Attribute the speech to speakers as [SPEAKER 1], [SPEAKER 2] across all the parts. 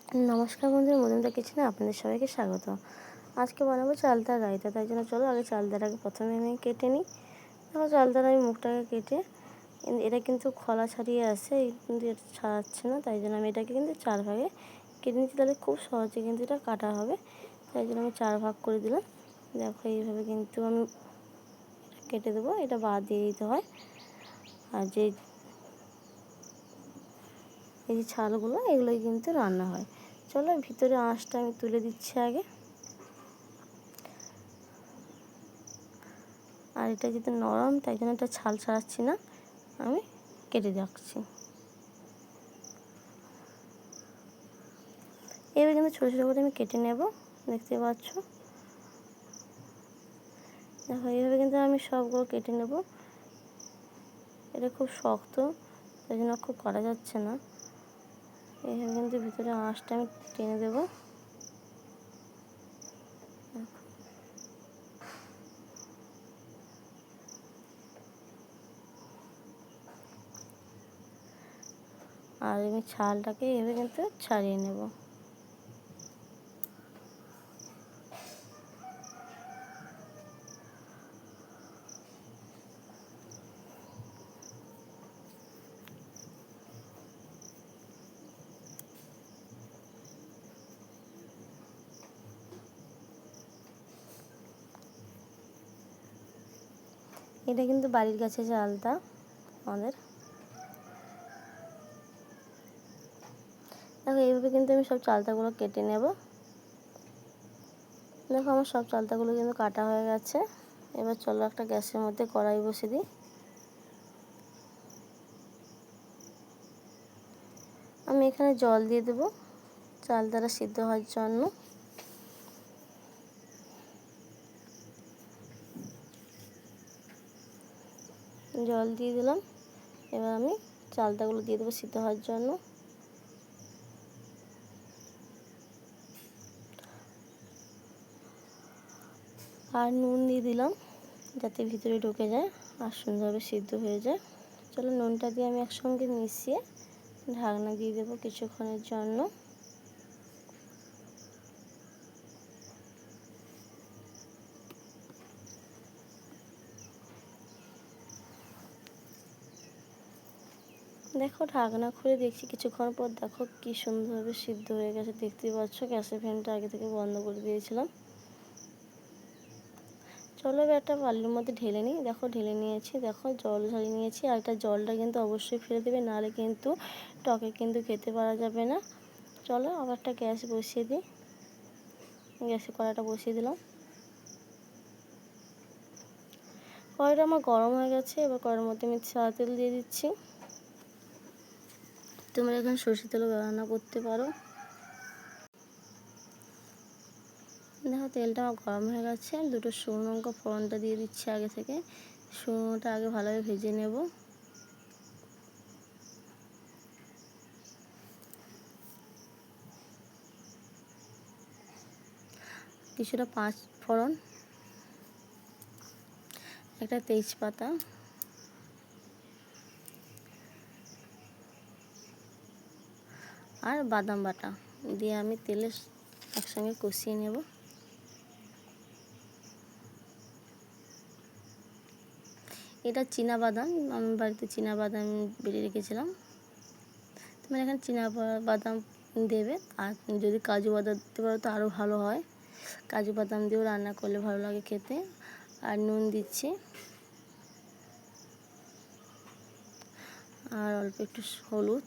[SPEAKER 1] নমস্কার বন্ধুরা, মধুমিতা কিচেনে আপনাদের সবাইকে স্বাগত। আজকে বানাবো চালতার রায়তা। তাই জন্য চলো আগে চালতাটাকে প্রথমে আমি কেটে নিই। দেখো চালতার আমি মুখটাকে কেটে, এটা কিন্তু খোলা ছাড়িয়ে আসে, কিন্তু এটা ছাড়াচ্ছে না। তাই জন্য আমি এটাকে কিন্তু 4 ভাগে কেটে নিচ্ছি, তাহলে খুব সহজে কিন্তু এটা কাটা হবে। তাই জন্য আমি 4 ভাগ করে দিলাম। দেখো এইভাবে কিন্তু আমি কেটে দেবো। এটা বাদ দিয়ে দিতে হয়। আর এই যে ছালগুলো, এগুলোই কিন্তু রান্না হয়। চলো ভিতরে আঁশটা আমি তুলে দিচ্ছি আগে। আর এটা যেহেতু নরম, তাই জন্য এটা ছাল ছাড়াচ্ছি না, আমি কেটে রাখছি। এবার কিন্তু ছোটো ছোটো করে আমি কেটে নেব, দেখতে পাচ্ছ। দেখো এইভাবে কিন্তু আমি সবগুলো কেটে নেব। এটা খুব শক্ত, তাই জন্য খুব করা যাচ্ছে না। এইভাবে কিন্তু ভিতরে আঁশটা আমি টেনে দেবো। আর আমি ছালটাকে এভাবে কিন্তু ছাড়িয়ে নেব। এটা কিন্তু বাড়ির কাছে চালতা আমাদের। দেখো এইভাবে কিন্তু আমি সব চালতাগুলো কেটে নেব। দেখো আমার সব চালতাগুলো কিন্তু কাটা হয়ে গেছে। এবার চলো একটা গ্যাসের মধ্যে কড়াই বসে দিই। আমি এখানে জল দিয়ে দেবো চালতাটা সিদ্ধ হওয়ার জন্য। জল দিয়ে দিলাম। এবার আমি চালতাগুলো দিয়ে দেবো সিদ্ধ হওয়ার জন্য। আর নুন দিয়ে দিলাম, যাতে ভিতরে ঢুকে যায় আর সুন্দরভাবে সিদ্ধ হয়ে যায়। চলো নুনটা দিয়ে আমি একসঙ্গে মিশিয়ে ঢাকনা দিয়ে দেবো কিছুক্ষণের জন্য। দেখো ঢাকনা খুলে দেখছি কিছুক্ষণ পর, দেখো কি সুন্দরভাবে সিদ্ধ হয়ে গেছে। দেখতেই পাচ্ছ, গ্যাসের ফ্লেমটা আগে থেকে বন্ধ করে দিয়েছিলাম। চলো এবার একটা বাটির মধ্যে ঢেলে নিই। দেখো ঢেলে নিয়েছি, দেখো জল ঝরিয়ে নিয়েছি। আর এটা জলটা কিন্তু অবশ্যই ফেলে দেবে, নাহলে কিন্তু টকে কিন্তু খেতে পারা যাবে না। চলো আবার একটা গ্যাস বসিয়ে দিই। গ্যাসে কড়াইটা বসিয়ে দিলাম। কড়াইটা আমার গরম হয়ে গেছে। এবার কড়াইয়ের মধ্যে আমি সাদা তেল দিয়ে দিচ্ছি। তোমরা এখানে সরষের তেলও ব্যবহার করতে পারো। দেখো তেলটা আমার গরম হয়ে গেছে। দুটো শুকনো লঙ্কা ফোড়নটা দিয়ে দিচ্ছি আগে থেকে। শুকনোটা আগে ভালোভাবে ভেজে নেব। কিছুটা 5 ফোড়ন, একটা তেজপাতা, আর বাদাম বাটা দিয়ে আমি তেলে একসঙ্গে কষিয়ে নেব। এটা চীনা বাদাম, আমি বাড়িতে চীনা বাদাম বেটে রেখেছিলাম। তোমরা এখানে চীনা বাদাম দেবে। আর যদি কাজু বাদাম দিতে পারো তো আরও ভালো হয়। কাজু বাদাম দিয়েও রান্না করলে ভালো লাগে খেতে। আর নুন দিচ্ছি, আর অল্প একটু হলুদ,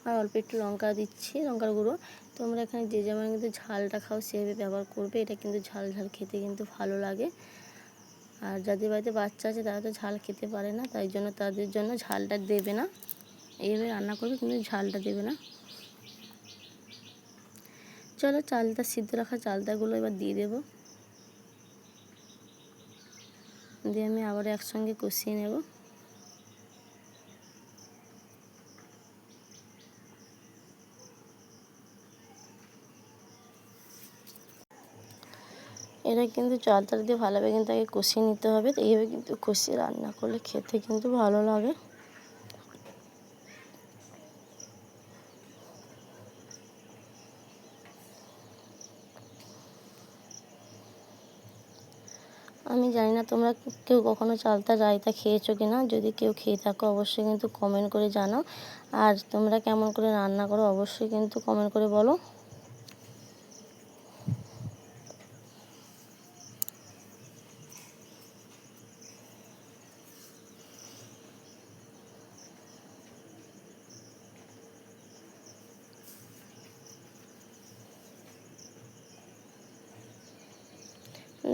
[SPEAKER 1] আর অল্প একটু লঙ্কা দিচ্ছি, লঙ্কার গুঁড়ো। তোমরা এখানে যে যেমন কিন্তু ঝালটা খাও সেভাবে ব্যবহার করবে। এটা কিন্তু ঝাল ঝাল খেতে কিন্তু ভালো লাগে। আর যাদের বাড়িতে বাচ্চা আছে তারা তো ঝাল খেতে পারে না, তাই জন্য তাদের জন্য ঝালটা দেবে না। এইভাবে রান্না করবে, কিন্তু ঝালটা দেবে না। চলো চালটা সিদ্ধ রাখা চালটাগুলো এবার দিয়ে দেবো। দিয়ে আমি আবার একসঙ্গে কষিয়ে নেব। এটা কিন্তু চালটা দিয়ে ভালোভাবে কিন্তু আগে কষিয়ে নিতে হবে। তো এইভাবে কিন্তু কষিয়ে রান্না করলে খেতে কিন্তু ভালো লাগে। আমি জানি না তোমরা কেউ কখনো চালতার রায়তা খেয়েছো কি না। যদি কেউ খেয়ে থাকো অবশ্যই কিন্তু কমেন্ট করে জানাও। আর তোমরা কেমন করে রান্না করো অবশ্যই কিন্তু কমেন্ট করে বলো।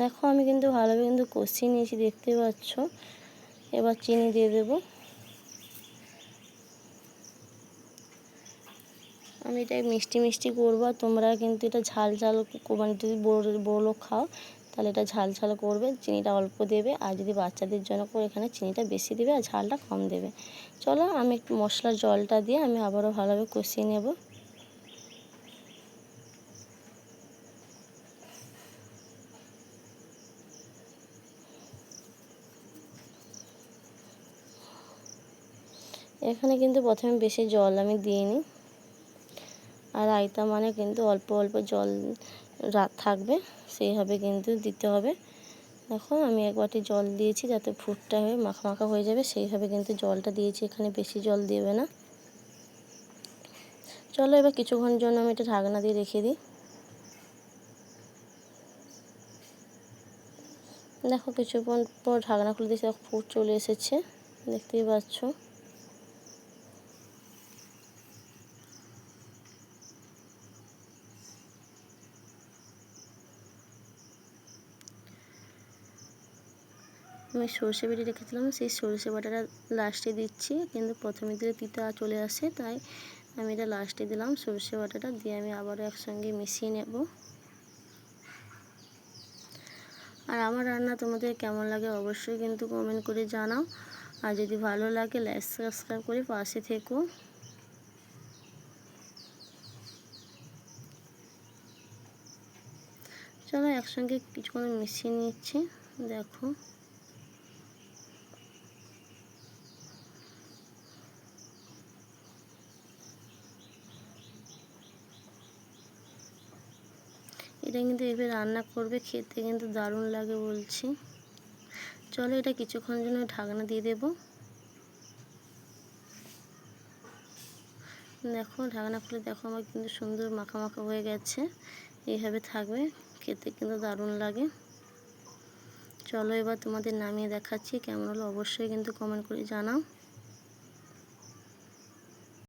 [SPEAKER 1] দেখো আমি কিন্তু ভালোভাবে কিন্তু কষিয়ে নিয়েছি, দেখতেই পাচ্ছ। এবার চিনি দিয়ে দেবো। আমি এটা মিষ্টি মিষ্টি করবো, আর তোমরা কিন্তু এটা ঝাল ঝাল মানে যদি বড় লোক খাও তাহলে এটা ঝাল ঝাল করবে, চিনিটা অল্প দেবে। আর যদি বাচ্চাদের জন্য করে এখানে চিনিটা বেশি দেবে আর ঝালটা কম দেবে। চলো আমি একটু মশলার জলটা দিয়ে আমি আবারও ভালোভাবে কষিয়ে নেব। এখানে কিন্তু প্রথমে বেশি জল আমি দিইনি। আর রায়তা মানে কিন্তু অল্প অল্প জল থাকবে, সেইভাবে কিন্তু দিতে হবে। দেখো আমি এক বাটি জল দিয়েছি যাতে ফুটটা হয়ে মাখা মাখা হয়ে যাবে, সেইভাবে কিন্তু জলটা দিয়েছি। এখানে বেশি জল দেবে না। চলো এবার কিছুক্ষণ জন্য আমি এটা ঢাকনা দিয়ে রেখে দিই। দেখো কিছুক্ষণ পর ঢাকনা খুলে দিয়েছি, ফুট চলে এসেছে, দেখতেই পাচ্ছ। আমি সর্ষে বেটে রেখেছিলাম, সেই সর্ষে বাটাটা লাস্টে দিচ্ছি, কিন্তু প্রথমে দিলে তিতা চলে আসে, তাই আমি এটা লাস্টে দিলাম। সর্ষে বাটাটা দিয়ে আমি আবারও একসঙ্গে মিশিয়ে নেব। আর আমার রান্না তোমাদের কেমন লাগে অবশ্যই কিন্তু কমেন্ট করে জানাও। আর যদি ভালো লাগে লাইক সাবস্ক্রাইব করে পাশে থেকো। চলো একসঙ্গে কিছুক্ষণ মিশিয়ে নিচ্ছি। দেখো এটা কিন্তু এভাবে রান্না করবে, খেতে কিন্তু দারুণ লাগে বলছি। চলো এটা কিছুক্ষণ জন্য ঢাকনা দিয়ে দেব। দেখো ঢাকনা খুলে দেখো আমার কিন্তু সুন্দর মাখা মাখা হয়ে গেছে। এইভাবে থাকবে, খেতে কিন্তু দারুণ লাগে। চলো এবার তোমাদের নামিয়ে দেখাচ্ছি, কেমন হলো অবশ্যই কিন্তু কমেন্ট করে জানাও।